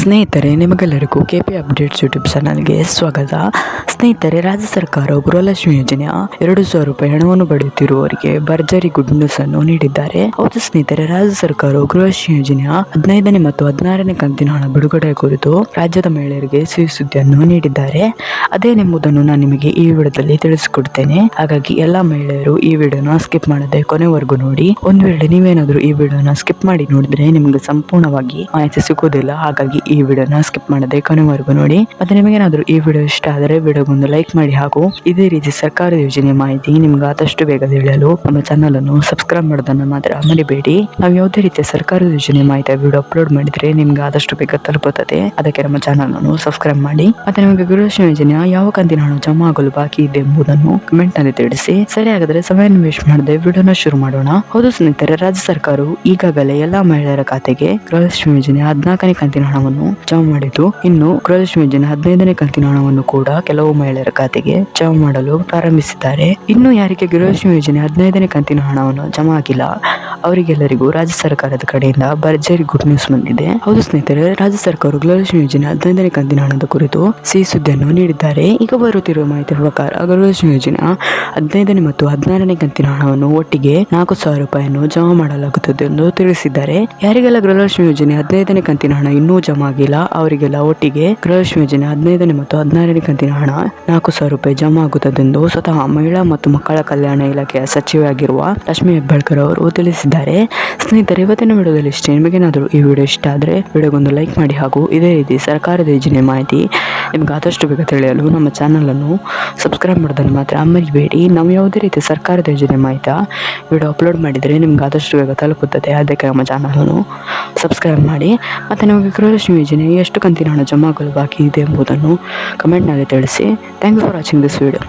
ಸ್ನೇಹಿತರೆ, ನಿಮಗೆಲ್ಲರಿಗೂ KP updates YouTube ಚಾನಲ್ಗೆ ಸ್ವಾಗತ. ಸ್ನೇಹಿತರೆ, ರಾಜ್ಯ ಸರ್ಕಾರವು ಗೃಹಲಕ್ಷ್ಮಿ ಯೋಜನೆಯ 2,000 ರೂಪಾಯಿ ಹಣವನ್ನು ಪಡೆಯುತ್ತಿರುವವರಿಗೆ ಭರ್ಜರಿ ಗುಡ್ ನ್ಯೂಸ್ ಅನ್ನು ನೀಡಿದ್ದಾರೆ. ಹೌದು ಸ್ನೇಹಿತರೆ, ರಾಜ್ಯ ಸರ್ಕಾರವು ಗೃಹಲಕ್ಷ್ಮಿ ಯೋಜನೆಯ 15ನೇ ಮತ್ತು 16ನೇ ಕಂತಿನ ಹಣ ಬಿಡುಗಡೆ ಕುರಿತು ರಾಜ್ಯದ ಮಹಿಳೆಯರಿಗೆ ಸಿಹಿ ಸುದ್ದಿಯನ್ನು ನೀಡಿದ್ದಾರೆ. ಅದೇನೆಂಬುದನ್ನು ನಾನು ನಿಮಗೆ ಈ ವಿಡಿಯೋದಲ್ಲಿ ತಿಳಿಸಿಕೊಡ್ತೇನೆ. ಹಾಗಾಗಿ ಎಲ್ಲಾ ಮಹಿಳೆಯರು ಈ ವಿಡಿಯೋನ ಸ್ಕಿಪ್ ಮಾಡದೆ ಕೊನೆವರೆಗೂ ನೋಡಿ. ಒಂದು ವೇಳೆ ನೀವೇನಾದರೂ ಈ ವಿಡಿಯೋನ ಸ್ಕಿಪ್ ಮಾಡಿ ನೋಡಿದ್ರೆ ನಿಮಗೆ ಸಂಪೂರ್ಣವಾಗಿ ಮಾಹಿತಿ ಸಿಗುವುದಿಲ್ಲ. ಹಾಗಾಗಿ ಈ ವಿಡಿಯೋನ ಸ್ಕಿಪ್ ಮಾಡದೆ ಕೊನೆವರೆಗೂ ನೋಡಿ. ಮತ್ತೆ ನಿಮಗೇನಾದ್ರೂ ಈ ವಿಡಿಯೋ ಇಷ್ಟ ಆದರೆ ವಿಡಿಯೋಗೊಂದು ಲೈಕ್ ಮಾಡಿ, ಹಾಗೂ ಇದೇ ರೀತಿ ಸರ್ಕಾರದ ಯೋಜನೆ ಮಾಹಿತಿ ನಿಮ್ಗೆ ಆದಷ್ಟು ಬೇಗ ತಿಳಿಯಲು ನಮ್ಮ ಚಾನಲ್ ಅನ್ನು ಸಬ್ಸ್ಕ್ರೈಬ್ ಮಾಡೋದನ್ನ ಮಾತ್ರ ಮರಿಬೇಡಿ. ನಾವು ಯಾವುದೇ ರೀತಿಯ ಸರ್ಕಾರದ ಯೋಜನೆ ಮಾಹಿತಿ ವಿಡಿಯೋ ಅಪ್ಲೋಡ್ ಮಾಡಿದ್ರೆ ನಿಮ್ಗೆ ಆದಷ್ಟು ಬೇಗ ತಲುಪುತ್ತದೆ. ಅದಕ್ಕೆ ನಮ್ಮ ಚಾನಲ್ ಅನ್ನು ಸಬ್ಸ್ಕ್ರೈಬ್ ಮಾಡಿ. ಮತ್ತೆ ನಿಮಗೆ ಗೃಹಲಕ್ಷ್ಮಿ ಯೋಜನೆಯ ಯಾವ ಕಂತಿನ ಹಣ ಜಮಾ ಆಗಲು ಬಾಕಿ ಇದೆ ಎಂಬುದನ್ನು ಕಮೆಂಟ್ ನಲ್ಲಿ ತಿಳಿಸಿ. ಸರಿ, ಹಾಗಾದ್ರೆ ಸಮಯವನ್ನು ವೇಸ್ಟ್ ಮಾಡದೆ ವಿಡಿಯೋನ ಶುರು ಮಾಡೋಣ. ಹೌದು ಸ್ನೇಹಿತರೆ, ರಾಜ್ಯ ಸರ್ಕಾರವು ಈಗಾಗಲೇ ಎಲ್ಲಾ ಮಹಿಳೆಯರ ಖಾತೆಗೆ ಗೃಹಲಕ್ಷ್ಮಿ ಯೋಜನೆ 14ನೇ ಕಂತಿನ ಹಣವನ್ನು ಜಮಾ ಮಾಡಿದ್ದು, ಇನ್ನು ಗೃಹಲಕ್ಷ್ಮಿ ಯೋಜನೆ 15ನೇ ಕಂತಿನ ಹಣವನ್ನು ಕೂಡ ಕೆಲವು ಮಹಿಳೆಯರ ಖಾತೆಗೆ ಜಮಾ ಮಾಡಲು ಪ್ರಾರಂಭಿಸಿದ್ದಾರೆ. ಇನ್ನು ಯಾರಿಗೆ ಗೃಹಲಕ್ಷ್ಮಿ ಯೋಜನೆ 15ನೇ ಕಂತಿನ ಹಣವನ್ನು ಜಮಾ ಆಗಿಲ್ಲ ಅವರಿಗೆಲ್ಲರಿಗೂ ರಾಜ್ಯ ಸರ್ಕಾರದ ಕಡೆಯಿಂದ ಭರ್ಜರಿ ಗುಡ್ ನ್ಯೂಸ್ ಬಂದಿದೆ. ಹೌದು ಸ್ನೇಹಿತರೆ, ರಾಜ್ಯ ಸರ್ಕಾರ ಗೃಹಲಕ್ಷ್ಮಿ ಯೋಜನೆ 15ನೇ ಕಂತಿನ ಹಣದ ಕುರಿತು ಸಿಹಿ ಸುದ್ದಿಯನ್ನು ನೀಡಿದ್ದಾರೆ. ಈಗ ಬರುತ್ತಿರುವ ಮಾಹಿತಿ ಪ್ರಕಾರ ಗೃಹಲಕ್ಷ್ಮಿ ಯೋಜನೆ 15ನೇ ಮತ್ತು 16ನೇ ಕಂತಿನ ಹಣವನ್ನು ಒಟ್ಟಿಗೆ 4,000 ರೂಪಾಯಿಯನ್ನು ಜಮಾ ಮಾಡಲಾಗುತ್ತದೆ ಎಂದು ತಿಳಿಸಿದ್ದಾರೆ. ಯಾರಿಗೆಲ್ಲ ಗೃಹಲಕ್ಷ್ಮಿ ಯೋಜನೆ 15ನೇ ಕಂತಿನ ಹಣ ಇನ್ನೂ ಜಮಾ ಆಗಿಲ್ಲ ಅವರಿಗೆಲ್ಲ ಒಟ್ಟಿಗೆ ಗೃಹಲಕ್ಷ್ಮಿ ಯೋಜನೆ 15ನೇ ಮತ್ತು 16ನೇ ಕಂತಿನ ಹಣ 4,000 ರೂಪಾಯಿ ಜಮಾ ಆಗುತ್ತದೆ ಎಂದು ಸ್ವತಃ ಮಹಿಳಾ ಮತ್ತು ಮಕ್ಕಳ ಕಲ್ಯಾಣ ಇಲಾಖೆಯ ಸಚಿವೆಯಾಗಿರುವ ಲಕ್ಷ್ಮಿ ಹೆಬ್ಬಾಳ್ಕರ್ ಅವರು ತಿಳಿಸಿದ್ದಾರೆ. ಸ್ನೇಹಿತರೆ, ಇವತ್ತಿನ ವಿಡಿಯೋದಲ್ಲಿ ಇಷ್ಟೇ. ನಿಮಗೇನಾದರೂ ಈ ವಿಡಿಯೋ ಇಷ್ಟ ಆದರೆ ವಿಡಿಯೋಗೊಂದು ಲೈಕ್ ಮಾಡಿ, ಹಾಗೂ ಇದೇ ರೀತಿ ಸರ್ಕಾರದ ಯೋಜನೆ ಮಾಹಿತಿ ನಿಮ್ಗೆ ಆದಷ್ಟು ಬೇಗ ತಿಳಿಯಲು ನಮ್ಮ ಚಾನಲ್ ಅನ್ನು ಸಬ್ಸ್ಕ್ರೈಬ್ ಮಾಡೋದನ್ನು ಮಾತ್ರ ಮರಿಬೇಡಿ. ನಾವು ಯಾವುದೇ ರೀತಿ ಸರ್ಕಾರದ ಯೋಜನೆ ಮಾಹಿತಿ ವಿಡಿಯೋ ಅಪ್ಲೋಡ್ ಮಾಡಿದರೆ ನಿಮ್ಗೆ ಆದಷ್ಟು ಬೇಗ ತಲುಪುತ್ತದೆ. ಅದಕ್ಕೆ ನಮ್ಮ ಚಾನಲ್ ಅನ್ನು ಸಬ್ಸ್ಕ್ರೈಬ್ ಮಾಡಿ. ಮತ್ತು ನಿಮಗೆ ಗೃಹಲಕ್ಷ್ಮಿ ಯೋಜನೆ ಎಷ್ಟು ಕಂತಿನ ಹಣ ಜಮಾ ಆಗಲು ಬಾಕಿ ಇದೆ ಎಂಬುದನ್ನು ಕಮೆಂಟ್ನಲ್ಲಿ ತಿಳಿಸಿ. Thank you for watching this video.